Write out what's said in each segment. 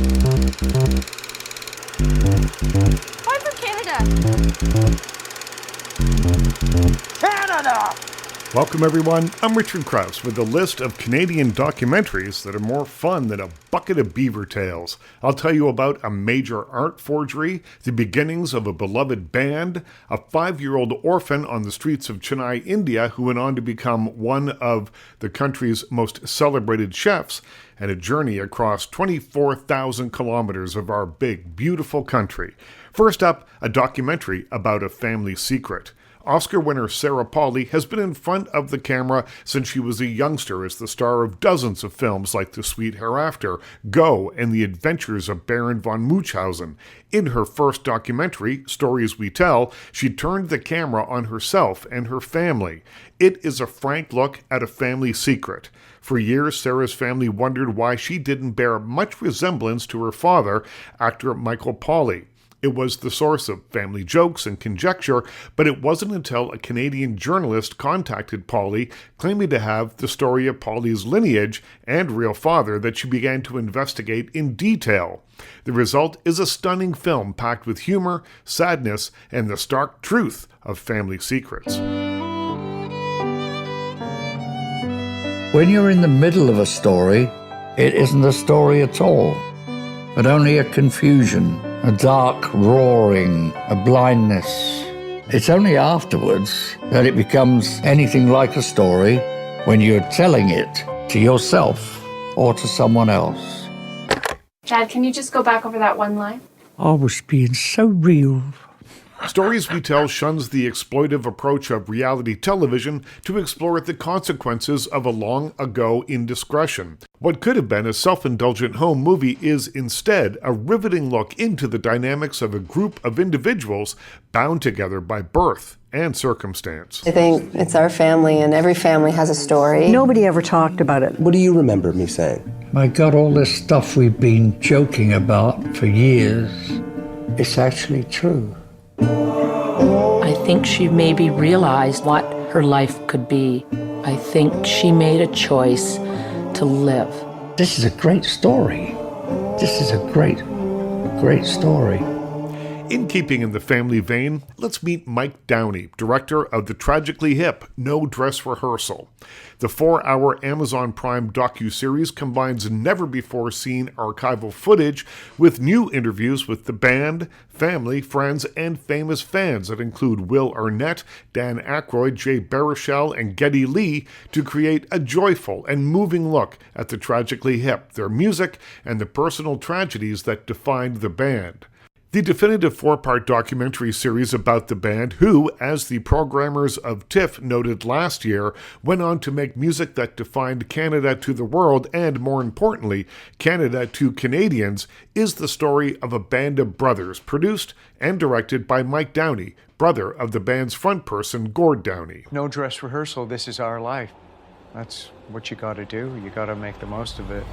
I'm from Canada. Canada! Welcome everyone, I'm Richard Krause with a list of Canadian documentaries that are more fun than a bucket of Beavertails. I'll tell you about a major art forgery, the beginnings of a beloved band, a 5-year-old orphan on the streets of Chennai, India, who went on to become one of the country's most celebrated chefs, and a journey across 24,000 kilometers of our big, beautiful country. First up, a documentary about a family secret. Oscar winner Sarah Polley has been in front of the camera since she was a youngster as the star of dozens of films like The Sweet Hereafter, Go, and The Adventures of Baron von Munchausen. In her first documentary, Stories We Tell, she turned the camera on herself and her family. It is a frank look at a family secret. For years, Sarah's family wondered why she didn't bear much resemblance to her father, actor Michael Polley. It was the source of family jokes and conjecture, but it wasn't until a Canadian journalist contacted Polley, claiming to have the story of Polley's lineage and real father, that she began to investigate in detail. The result is a stunning film packed with humor, sadness, and the stark truth of family secrets. When you're in the middle of a story, it isn't a story at all, but only a confusion, a dark roaring, a blindness. It's only afterwards that it becomes anything like a story, when you're telling it to yourself or to someone else. Dad, can you just go back over that one line? I was being so real. Stories We Tell shuns the exploitive approach of reality television to explore the consequences of a long-ago indiscretion. What could have been a self-indulgent home movie is instead a riveting look into the dynamics of a group of individuals bound together by birth and circumstance. I think it's our family, and every family has a story. Nobody ever talked about it. What do you remember me saying? My God, all this stuff we've been joking about for years, it's actually true. I think she maybe realized what her life could be. I think she made a choice to live. This is a great story. This is a great, great story. In keeping in the family vein, let's meet Mike Downey, director of the tragically hip No Dress Rehearsal. The 4-hour Amazon Prime docuseries combines never-before-seen archival footage with new interviews with the band, family, friends, and famous fans that include Will Arnett, Dan Aykroyd, Jay Baruchel, and Geddy Lee to create a joyful and moving look at the tragically hip, their music, and the personal tragedies that defined the band. The definitive 4-part documentary series about the band, who, as the programmers of TIFF noted last year, went on to make music that defined Canada to the world and, more importantly, Canada to Canadians, is the story of a band of brothers, produced and directed by Mike Downey, brother of the band's frontperson, Gord Downey. No dress rehearsal, this is our life. That's what you gotta do. You gotta make the most of it.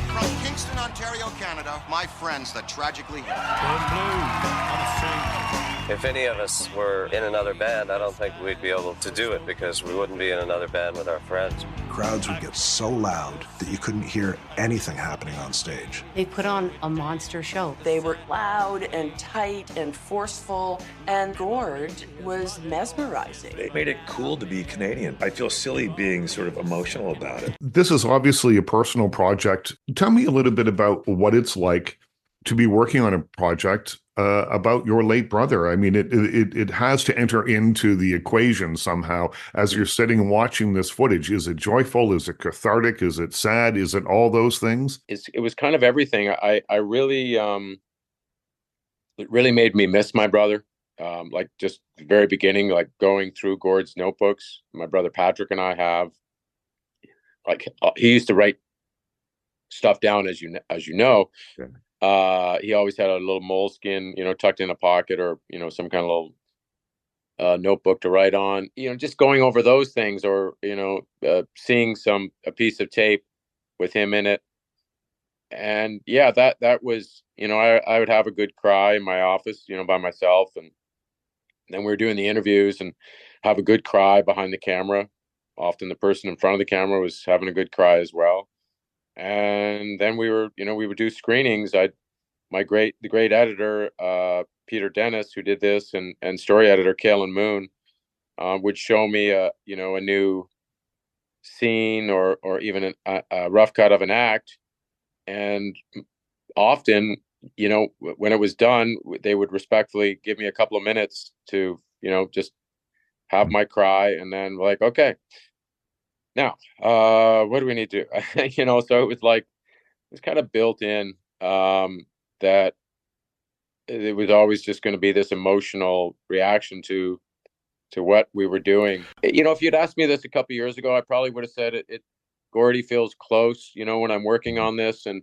From Kingston, Ontario, Canada, my friends, the tragically hip. If any of us were in another band, I don't think we'd be able to do it because we wouldn't be in another band with our friends. Crowds would get so loud that you couldn't hear anything happening on stage. They put on a monster show. They were loud and tight and forceful, and Gord was mesmerizing. They made it cool to be Canadian. I feel silly being sort of emotional about it. This is obviously a personal project. Tell me a little bit about what it's like to be working on a project about your late brother. I mean, it has to enter into the equation somehow as you're sitting and watching this footage. Is it joyful? Is it cathartic? Is it sad? Is it all those things? It was kind of everything. I really, it really made me miss my brother. Like just the very beginning, like going through Gord's notebooks, my brother Patrick and I have, like he used to write stuff down, as you know. Yeah. He always had a little moleskin, tucked in a pocket, or some kind of little notebook to write on. Just going over those things, or seeing a piece of tape with him in it, and yeah, that was I would have a good cry in my office, by myself, and then we were doing the interviews and have a good cry behind the camera. Often the person in front of the camera was having a good cry as well. And then we would do screenings. The great editor, Peter Dennis, who did this, and story editor Kalen Moon, would show me a new scene or even a rough cut of an act. And often, when it was done, they would respectfully give me a couple of minutes to, just have my cry, and then like, okay, now, what do we need to do? So it was kind of built in, that it was always just going to be this emotional reaction to what we were doing. If you'd asked me this a couple years ago, I probably would have said it Gordy feels close, when I'm working on this, and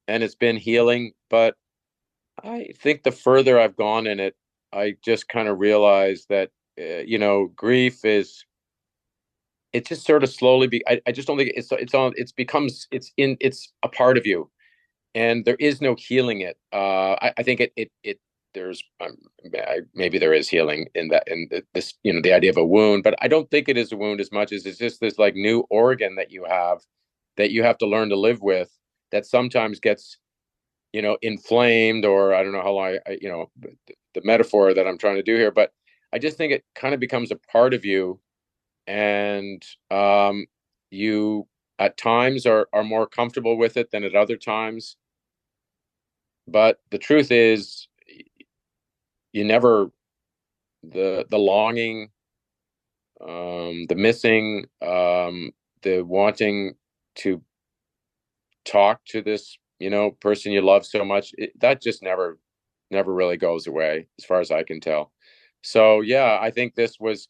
it's been healing. But I think the further I've gone in it, I just kind of realized that, grief is, it just sort of slowly I just don't think it's a part of you, and there is no healing it. I think there's maybe there is healing in that, this, the idea of a wound, but I don't think it is a wound as much as it's just this like new organ that you have to learn to live with, that sometimes gets, inflamed, or I don't know how long the metaphor that I'm trying to do here, but I just think it kind of becomes a part of you, and you at times are more comfortable with it than at other times. But the truth is, you never, the longing, the missing, the wanting to talk to this, person you love so much, that just never really goes away, as far as I can tell. So yeah, I think this was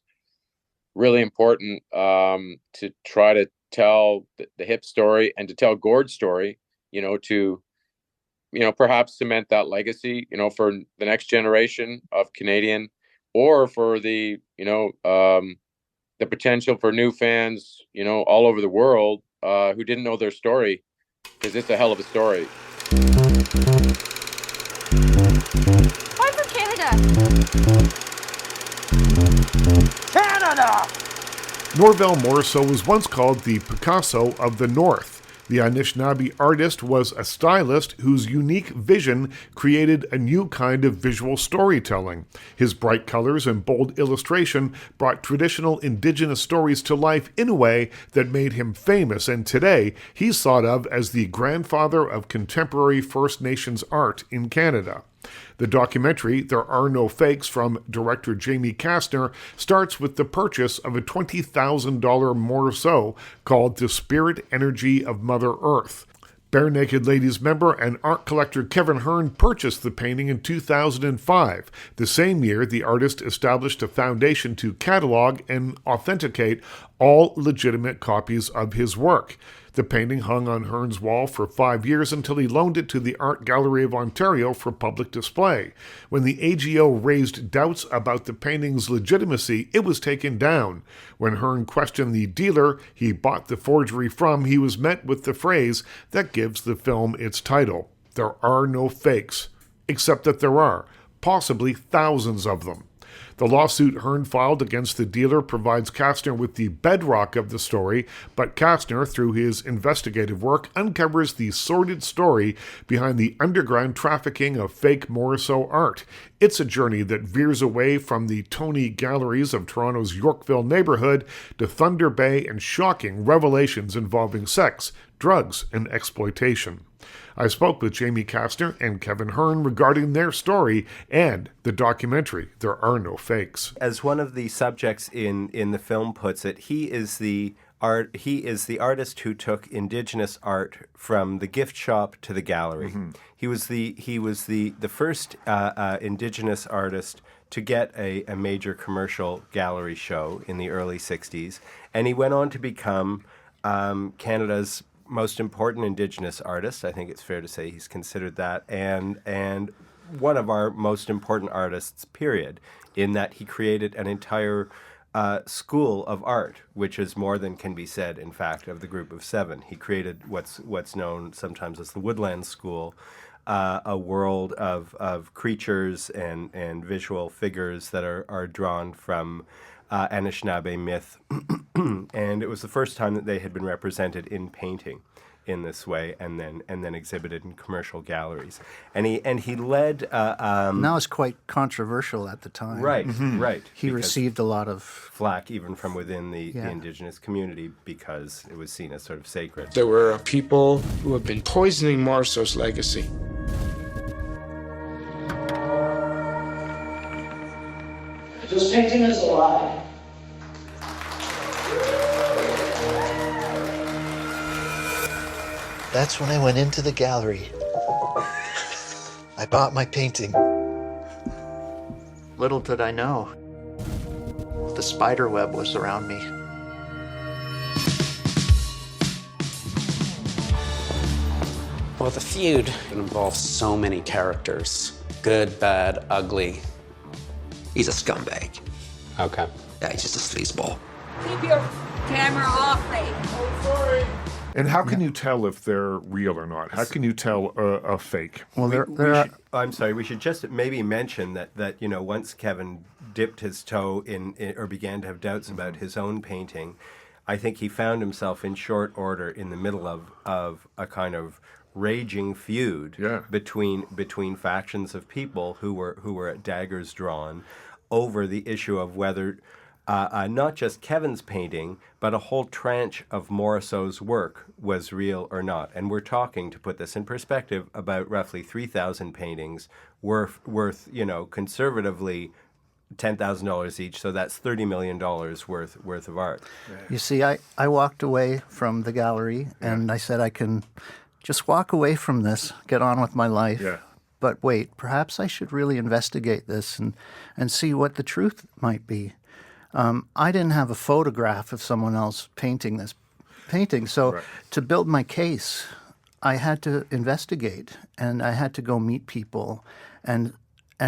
really important, to try to tell the hip story, and to tell Gord's story, to perhaps cement that legacy, for the next generation of Canadian, or for the potential for new fans, all over the world, who didn't know their story, because it's a hell of a story. Why for Canada? Canada! Norval Morrisseau was once called the Picasso of the North. The Anishinaabe artist was a stylist whose unique vision created a new kind of visual storytelling. His bright colors and bold illustration brought traditional Indigenous stories to life in a way that made him famous, and today he's thought of as the grandfather of contemporary First Nations art in Canada. The documentary, There Are No Fakes, from director Jamie Kastner, starts with the purchase of a $20,000 Morrisseau called The Spirit Energy of Mother Earth. Bare Naked Ladies member and art collector Kevin Hearn purchased the painting in 2005. The same year, the artist established a foundation to catalog and authenticate all legitimate copies of his work. The painting hung on Hearn's wall for 5 years until he loaned it to the Art Gallery of Ontario for public display. When the AGO raised doubts about the painting's legitimacy, it was taken down. When Hearn questioned the dealer he bought the forgery from, he was met with the phrase that gives the film its title: "There are no fakes," except that there are, possibly thousands of them. The lawsuit Hearn filed against the dealer provides Kastner with the bedrock of the story, but Kastner, through his investigative work, uncovers the sordid story behind the underground trafficking of fake Morrisseau art. It's a journey that veers away from the Tony galleries of Toronto's Yorkville neighborhood to Thunder Bay and shocking revelations involving sex, drugs, and exploitation. I spoke with Jamie Kastner and Kevin Hearn regarding their story and the documentary, There Are No Fakes. As one of the subjects in the film puts it, he is the artist who took Indigenous art from the gift shop to the gallery. Mm-hmm. He was the first Indigenous artist to get a major commercial gallery show in the early 60s, and he went on to become Canada's most important Indigenous artist. I think it's fair to say he's considered that, and one of our most important artists, period, in that he created an entire school of art, which is more than can be said, in fact, of the group of seven. He created what's known sometimes as the Woodland School, a world of creatures and visual figures that are drawn from Anishinaabe myth, and it was the first time that they had been represented in painting in this way, and then exhibited in commercial galleries. And he led. That was quite controversial at the time. Right, right. He received a lot of flack even from within the indigenous community because it was seen as sort of sacred. There were people who have been poisoning Morrisow's legacy. This painting is alive. That's when I went into the gallery. I bought my painting. Little did I know, the spider web was around me. Well, the feud involves so many characters. Good, bad, ugly. He's a scumbag. Okay. Yeah, he's just a sleazeball. Keep your camera off me. Oh, sorry. And how can you tell if they're real or not? How can you tell a fake? Well, I'm sorry. We should just maybe mention that once Kevin dipped his toe in or began to have doubts about his own painting, I think he found himself in short order in the middle of a kind of raging feud between factions of people who were at daggers drawn over the issue of whether not just Kevin's painting, but a whole tranche of Morrisow's work was real or not. And we're talking, to put this in perspective, about roughly 3,000 paintings worth conservatively $10,000 each. So that's $30 million worth of art. You see, I walked away from the gallery and I said I can just walk away from this, get on with my life. Yeah. But wait, perhaps I should really investigate this and see what the truth might be. I didn't have a photograph of someone else painting this painting. So to build my case, I had to investigate and I had to go meet people. And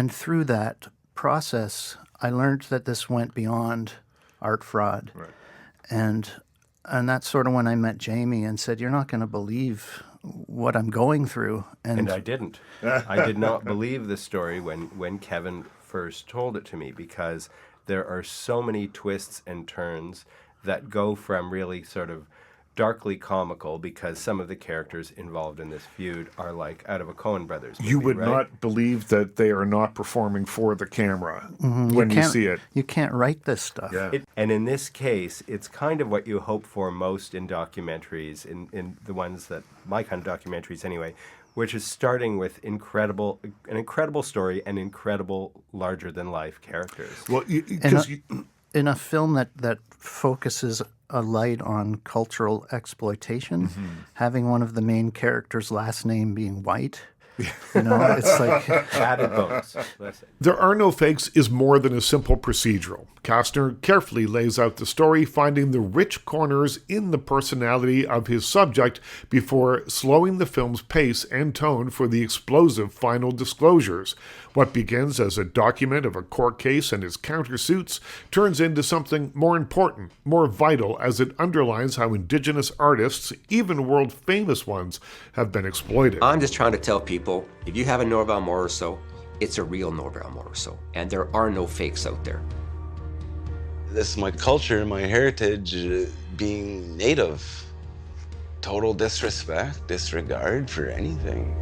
through that process, I learned that this went beyond art fraud. Right. And that's sort of when I met Jamie and said, "You're not going to believe what I'm going through." And I didn't. I did not believe the story when Kevin first told it to me, because there are so many twists and turns that go from really sort of darkly comical, because some of the characters involved in this feud are like out of a Coen Brothers movie, You would right? not believe that they are not performing for the camera when you see it. You can't write this stuff. Yeah. And in this case, it's kind of what you hope for most in documentaries, in the ones that, my kind of documentaries anyway, which is starting with an incredible story and incredible larger-than-life characters. Well, in a film that focuses a light on cultural exploitation, having one of the main characters' last name being White, it's like added bonus. There Are No Fakes is more than a simple procedural. Costner carefully lays out the story, finding the rich corners in the personality of his subject before slowing the film's pace and tone for the explosive final disclosures. What begins as a document of a court case and its countersuits turns into something more important, more vital, as it underlines how indigenous artists, even world-famous ones, have been exploited. I'm just trying to tell people, if you have a Norval Morrissow, it's a real Norval Morrissow, and there are no fakes out there. This is my culture, my heritage, being native. Total disrespect, disregard for anything.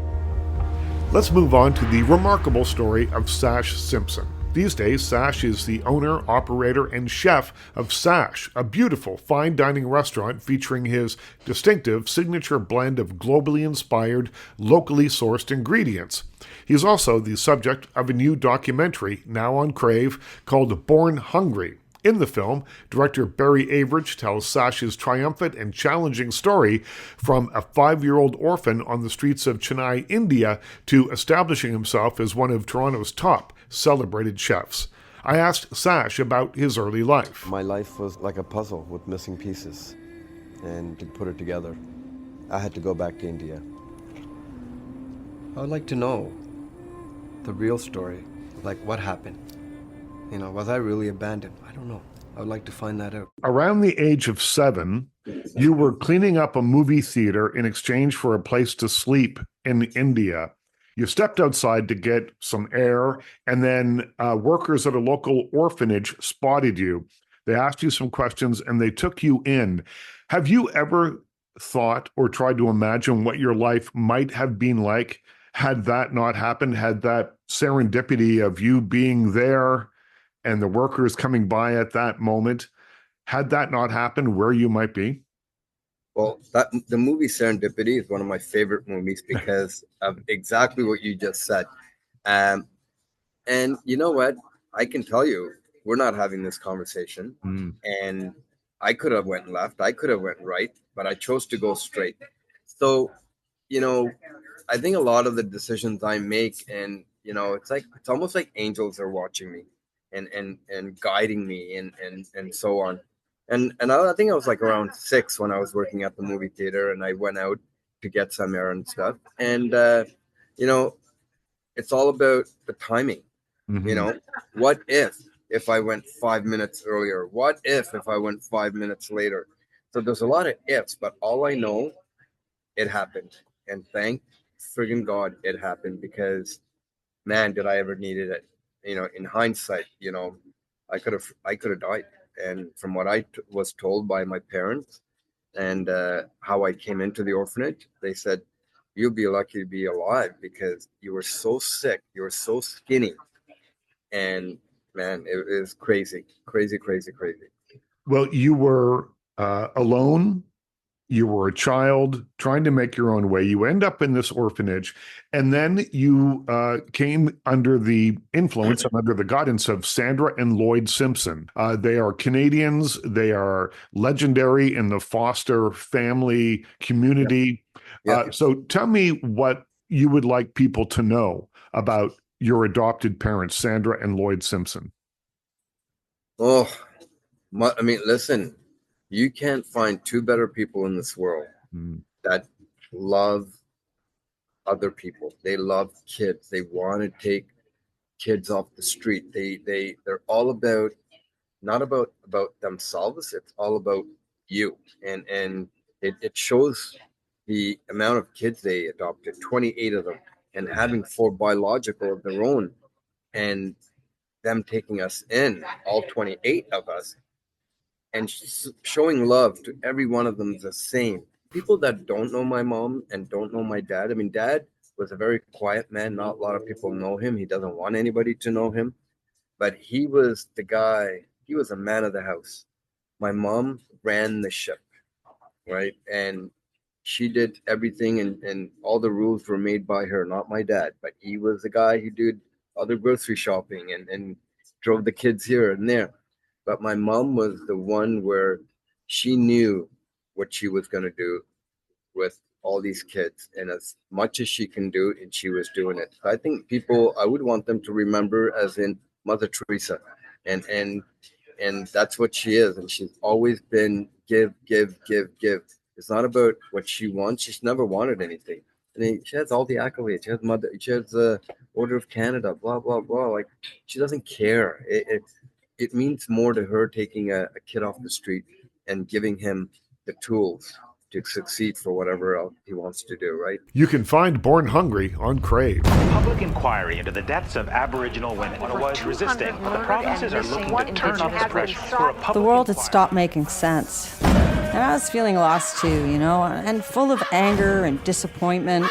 Let's move on to the remarkable story of Sash Simpson. These days, Sash is the owner, operator, and chef of Sash, a beautiful fine dining restaurant featuring his distinctive signature blend of globally inspired, locally sourced ingredients. He's also the subject of a new documentary, now on Crave, called Born Hungry. In the film, director Barry Average tells Sash's triumphant and challenging story from a 5-year-old orphan on the streets of Chennai, India, to establishing himself as one of Toronto's top celebrated chefs. I asked Sash about his early life. My life was like a puzzle with missing pieces, and to put it together, I had to go back to India. I would like to know the real story, like what happened. Was I really abandoned? I don't know. I would like to find that out. Around the age of 7, you were cleaning up a movie theater in exchange for a place to sleep in India. You stepped outside to get some air, and then workers at a local orphanage spotted you. They asked you some questions and they took you in. Have you ever thought or tried to imagine what your life might have been like had that not happened, had that serendipity of you being there and the workers coming by at that moment, had that not happened, where you might be? Well, the movie Serendipity is one of my favorite movies because of exactly what you just said. And you know what? I can tell you, we're not having this conversation. And I could have went left, I could have went right, but I chose to go straight. So, you know, I think a lot of the decisions I make, and it's almost like angels are watching me, and guiding me, and so on. And I think I was like around 6 when I was working at the movie theater, and I went out to get some air and stuff. And you know, it's all about the timing. What if I went 5 minutes earlier? What if I went 5 minutes later? So there's a lot of ifs, but all I know, it happened, and thank friggin' God it happened, because man, did I ever needed it. In hindsight, I could have died. And from what I was told by my parents, and how I came into the orphanage, they said, "You'll be lucky to be alive because you were so sick, you were so skinny." And man, it is crazy, crazy, crazy, crazy. Well, you were alone. You were a child trying to make your own way. You end up in this orphanage, and then you came under the influence and under the guidance of Sandra and Lloyd Simpson. They are Canadians. They are legendary in the foster family community. So tell me what you would like people to know about your adopted parents, Sandra and Lloyd Simpson. Oh, I mean, listen. You can't find two better people in this world that love other people. They love kids. They want to take kids off the street. They're all about, not about themselves. It's all about you. And it shows the amount of kids they adopted, 28 of them, and having 4 biological of their own, and them taking us in, all 28 of us, and showing love to every one of them is the same. People that don't know my mom and don't know my dad, I mean, Dad was a very quiet man. Not a lot of people know him. He doesn't want anybody to know him. But he was the guy, he was a man of the house. My mom ran the ship, right? And she did everything, and all the rules were made by her, not my dad. But he was the guy who did other grocery shopping and drove the kids here and there. But my mom was the one where she knew what she was going to do with all these kids, and as much as she can do, and she was doing it. So I think I would want them to remember as in Mother Teresa, and that's what she is. And she's always been give, give, give, give. It's not about what she wants. She's never wanted anything. I mean, she has all the accolades. She has the Order of Canada, blah, blah, blah. Like, she doesn't care. It means more to her taking a kid off the street and giving him the tools to succeed for whatever else he wants to do, right? You can find Born Hungry on Crave. Public inquiry into the deaths of Aboriginal women was resisting, but the provinces are looking to turn up the pressure for a public The world had stopped making sense. And I was feeling lost too, and full of anger and disappointment.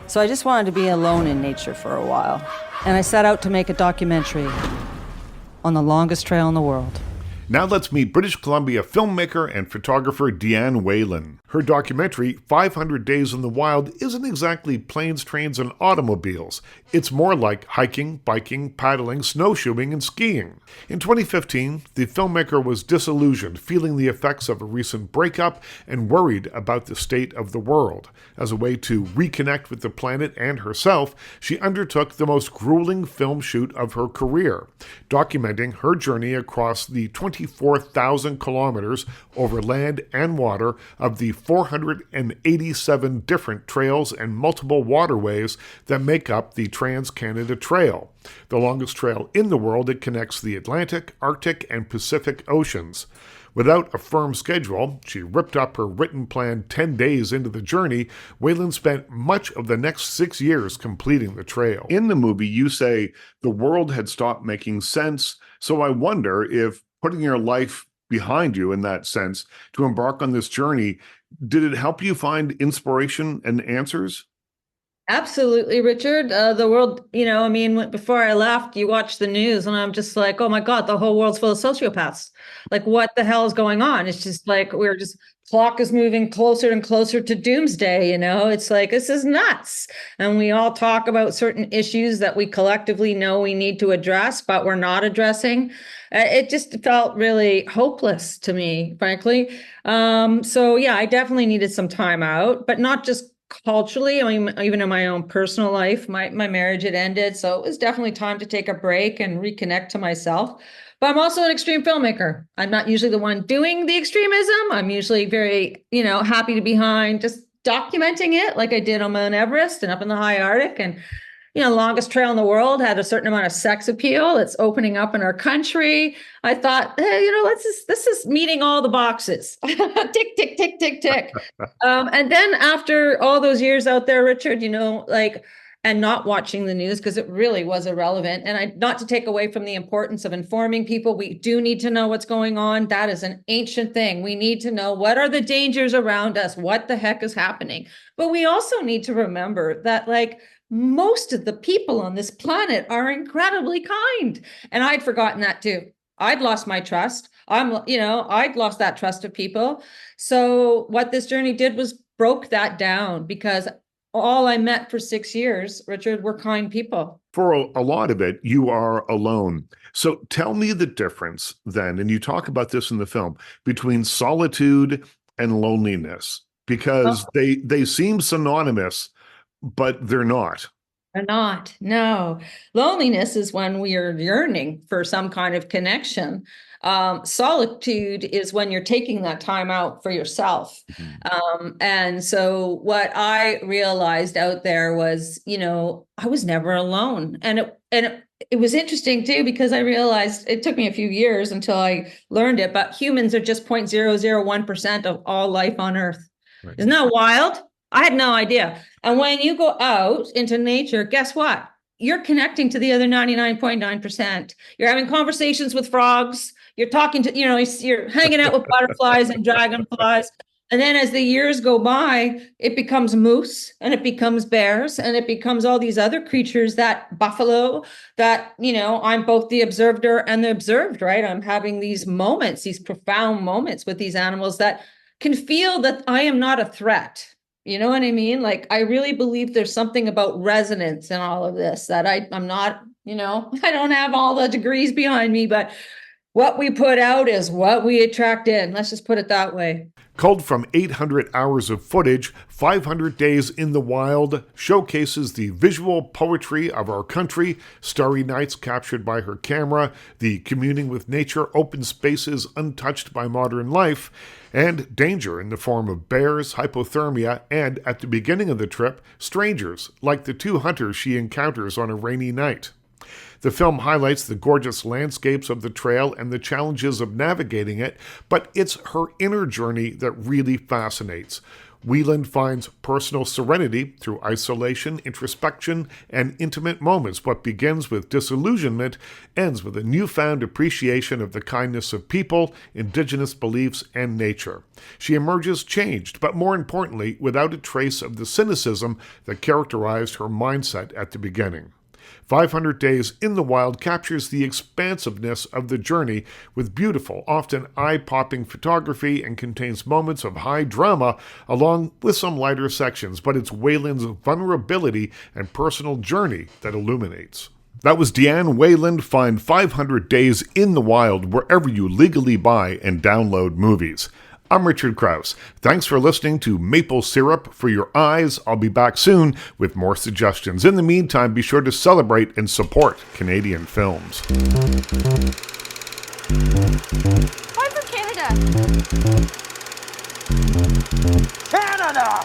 So I just wanted to be alone in nature for a while. And I set out to make a documentary on the longest trail in the world. Now let's meet British Columbia filmmaker and photographer Deanne Whalen. Her documentary, 500 Days in the Wild, isn't exactly planes, trains, and automobiles. It's more like hiking, biking, paddling, snowshoeing, and skiing. In 2015, the filmmaker was disillusioned, feeling the effects of a recent breakup and worried about the state of the world. As a way to reconnect with the planet and herself, she undertook the most grueling film shoot of her career, documenting her journey across the 24,000 kilometers over land and water of the 487 different trails and multiple waterways that make up the Trans-Canada Trail, the longest trail in the world. It connects the Atlantic, Arctic, and Pacific Oceans. Without a firm schedule, she ripped up her written plan 10 days into the journey. Whalen spent much of the next 6 years completing the trail. In the movie, you say the world had stopped making sense, so I wonder if putting your life behind you in that sense to embark on this journey, did it help you find inspiration and answers? Absolutely, Richard. The world, I mean, before I left, you watch the news and I'm just like, oh my God, the whole world's full of sociopaths. Like, what the hell is going on? It's just like, clock is moving closer and closer to doomsday, It's like, this is nuts. And we all talk about certain issues that we collectively know we need to address, but we're not addressing. It just felt really hopeless to me, frankly. So yeah, I definitely needed some time out, but not just culturally. I mean, even in my own personal life, my marriage had ended. So it was definitely time to take a break and reconnect to myself. But I'm also an extreme filmmaker. I'm not usually the one doing the extremism. I'm usually very, happy to be behind just documenting it like I did on Mount Everest and up in the high Arctic. And, longest trail in the world had a certain amount of sex appeal. It's opening up in our country. I thought, hey, this is meeting all the boxes. Tick, tick, tick, tick, tick. And then after all those years out there, Richard, and not watching the news because it really was irrelevant. And not to take away from the importance of informing people, we do need to know what's going on. That is an ancient thing. We need to know what are the dangers around us, what the heck is happening. But we also need to remember that, most of the people on this planet are incredibly kind. And I'd forgotten that too. I'd lost my trust. I'd lost that trust of people. So what this journey did was broke that down, because all I met for 6 years, Richard, were kind people. For a lot of it, you are alone. So tell me the difference then, and you talk about this in the film, between solitude and loneliness, because they seem synonymous, but they're not. They're not. No. Loneliness is when we are yearning for some kind of connection. Solitude is when you're taking that time out for yourself. And so what I realized out there was, I was never alone. And it was interesting too, because I realized it took me a few years until I learned it, but humans are just 0.001% of all life on Earth. Right. Isn't that wild? I had no idea. And when you go out into nature, guess what? You're connecting to the other 99.9%. You're having conversations with frogs. You're talking to, you're hanging out with butterflies and dragonflies. And then as the years go by, it becomes moose and it becomes bears and it becomes all these other creatures, that buffalo, that, I'm both the observer and the observed, right? I'm having these moments, these profound moments with these animals that can feel that I am not a threat. You know what I mean? I really believe there's something about resonance in all of this, that I'm not, I don't have all the degrees behind me, but what we put out is what we attract in. Let's just put it that way. Culled from 800 hours of footage, 500 Days in the Wild showcases the visual poetry of our country, starry nights captured by her camera, the communing with nature, open spaces untouched by modern life, and danger in the form of bears, hypothermia, and, at the beginning of the trip, strangers, like the two hunters she encounters on a rainy night. The film highlights the gorgeous landscapes of the trail and the challenges of navigating it, but it's her inner journey that really fascinates. Wieland finds personal serenity through isolation, introspection, and intimate moments. What begins with disillusionment ends with a newfound appreciation of the kindness of people, indigenous beliefs, and nature. She emerges changed, but more importantly, without a trace of the cynicism that characterized her mindset at the beginning. 500 Days in the Wild captures the expansiveness of the journey with beautiful, often eye-popping photography, and contains moments of high drama along with some lighter sections, but it's Wieland's vulnerability and personal journey that illuminates. That was Deanne Wieland. Find 500 Days in the Wild wherever you legally buy and download movies. I'm Richard Krause. Thanks for listening to Maple Syrup for Your Eyes. I'll be back soon with more suggestions. In the meantime, be sure to celebrate and support Canadian films. I'm from Canada. Canada!